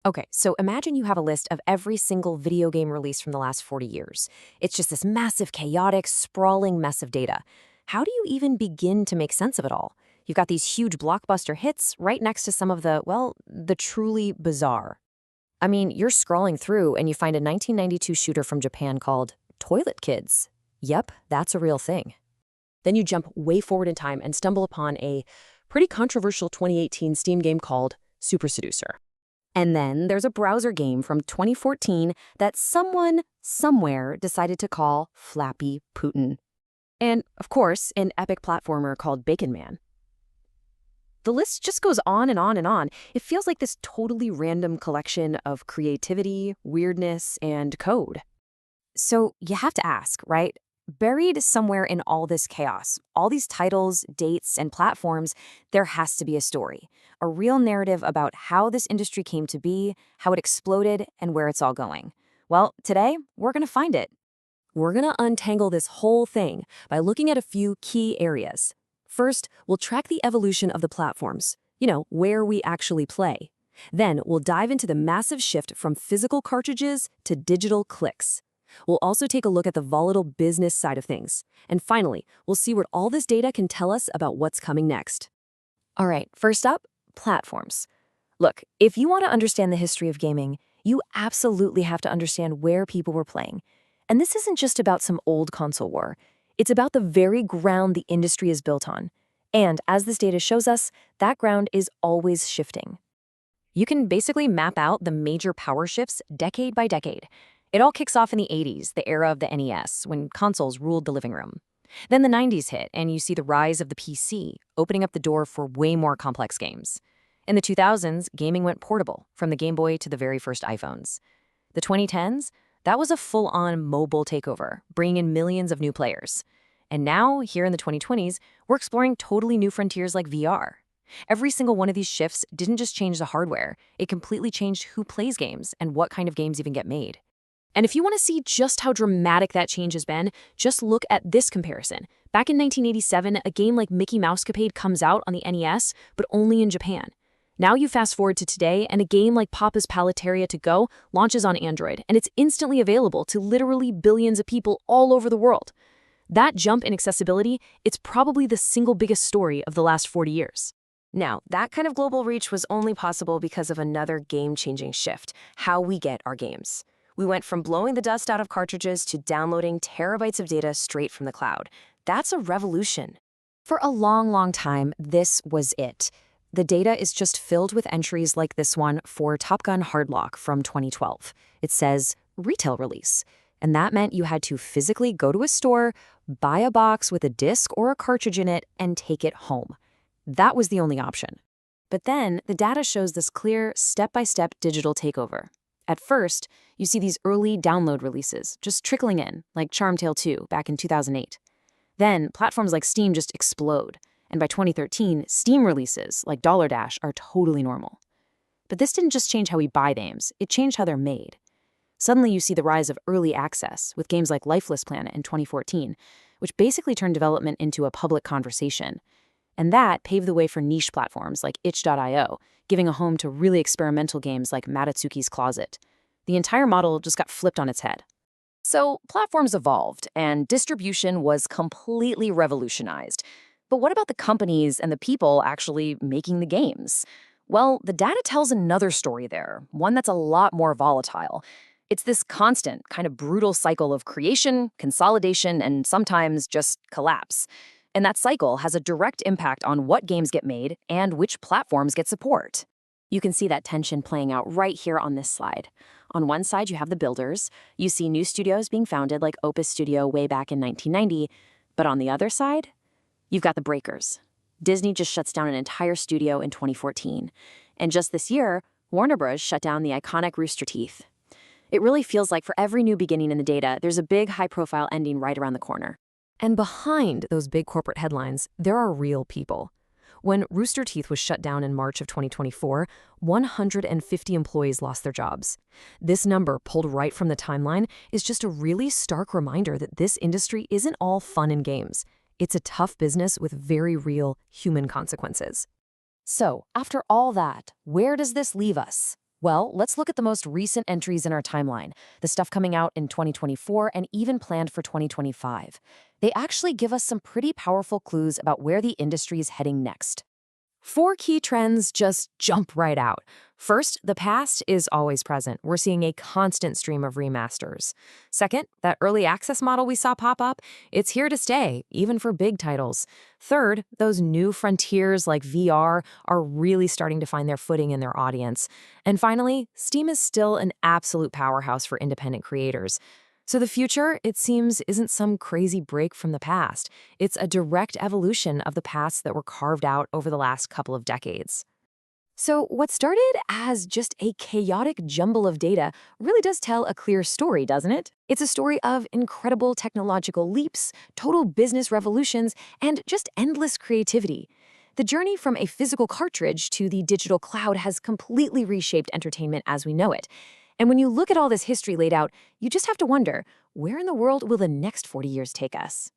Okay, so imagine you have a list of every single video game release from the last 40 years. It's just this massive, chaotic, sprawling mess of data. How do you even begin to make sense of it all? You've got these huge blockbuster hits right next to some of the truly bizarre. I mean, you're scrolling through and you find a 1992 shooter from Japan called Toilet Kids. Yep, that's a real thing. Then you jump way forward in time and stumble upon a pretty controversial 2018 Steam game called Super Seducer. And then there's a browser game from 2014 that someone, somewhere, decided to call Flappy Putin. And, of course, an epic platformer called Bacon Man. The list just goes on and on and on. It feels like this totally random collection of creativity, weirdness, and code. So you have to ask, right? Buried somewhere in all this chaos, all these titles, dates, and platforms, there has to be a story. A real narrative about how this industry came to be, how it exploded, and where it's all going. Well, today, we're going to find it. We're going to untangle this whole thing by looking at a few key areas. First, we'll track the evolution of the platforms, where we actually play. Then, we'll dive into the massive shift from physical cartridges to digital clicks. We'll also take a look at the volatile business side of things. And finally, we'll see what all this data can tell us about what's coming next. All right, first up, platforms. Look, if you want to understand the history of gaming, you absolutely have to understand where people were playing. And this isn't just about some old console war. It's about the very ground the industry is built on. And as this data shows us, that ground is always shifting. You can basically map out the major power shifts decade by decade. It all kicks off in the 80s, the era of the NES, when consoles ruled the living room. Then the 90s hit, and you see the rise of the PC, opening up the door for way more complex games. In the 2000s, gaming went portable, from the Game Boy to the very first iPhones. The 2010s, that was a full-on mobile takeover, bringing in millions of new players. And now, here in the 2020s, we're exploring totally new frontiers like VR. Every single one of these shifts didn't just change the hardware, it completely changed who plays games and what kind of games even get made. And if you want to see just how dramatic that change has been, just look at this comparison. Back in 1987, a game like Mickey Mousecapade comes out on the NES, but only in Japan. Now you fast forward to today, and a game like Papa's Paletaria to Go launches on Android, and it's instantly available to literally billions of people all over the world. That jump in accessibility, it's probably the single biggest story of the last 40 years. Now, that kind of global reach was only possible because of another game-changing shift, how we get our games. We went from blowing the dust out of cartridges to downloading terabytes of data straight from the cloud. That's a revolution. For a long, long time, this was it. The data is just filled with entries like this one for Top Gun Hardlock from 2012. It says, retail release. And that meant you had to physically go to a store, buy a box with a disc or a cartridge in it, and take it home. That was the only option. But then, the data shows this clear, step-by-step digital takeover. At first, you see these early download releases just trickling in, like Charm Tale 2 back in 2008. Then, platforms like Steam just explode, and by 2013, Steam releases, like Dollar Dash, are totally normal. But this didn't just change how we buy games, it changed how they're made. Suddenly, you see the rise of early access, with games like Lifeless Planet in 2014, which basically turned development into a public conversation. And that paved the way for niche platforms like itch.io, giving a home to really experimental games like Matatsuki's Closet. The entire model just got flipped on its head. So platforms evolved, and distribution was completely revolutionized. But what about the companies and the people actually making the games? Well, the data tells another story there, one that's a lot more volatile. It's this constant, kind of brutal cycle of creation, consolidation, and sometimes just collapse. And that cycle has a direct impact on what games get made and which platforms get support. You can see that tension playing out right here on this slide. On one side, you have the builders. You see new studios being founded like Opus Studio way back in 1990. But on the other side, you've got the breakers. Disney just shuts down an entire studio in 2014. And just this year, Warner Bros. Shut down the iconic Rooster Teeth. It really feels like for every new beginning in the data, there's a big high-profile ending right around the corner. And behind those big corporate headlines, there are real people. When Rooster Teeth was shut down in March of 2024, 150 employees lost their jobs. This number, pulled right from the timeline, is just a really stark reminder that this industry isn't all fun and games. It's a tough business with very real human consequences. So, after all that, where does this leave us? Well, let's look at the most recent entries in our timeline, the stuff coming out in 2024 and even planned for 2025. They actually give us some pretty powerful clues about where the industry is heading next. Four key trends just jump right out. First, the past is always present. We're seeing a constant stream of remasters. Second, that early access model we saw pop up, it's here to stay, even for big titles. Third, those new frontiers like VR are really starting to find their footing in their audience. And finally, Steam is still an absolute powerhouse for independent creators. So the future, it seems, isn't some crazy break from the past. It's a direct evolution of the paths that were carved out over the last couple of decades. So what started as just a chaotic jumble of data really does tell a clear story, doesn't it? It's a story of incredible technological leaps, total business revolutions, and just endless creativity. The journey from a physical cartridge to the digital cloud has completely reshaped entertainment as we know it. And when you look at all this history laid out, you just have to wonder, where in the world will the next 40 years take us?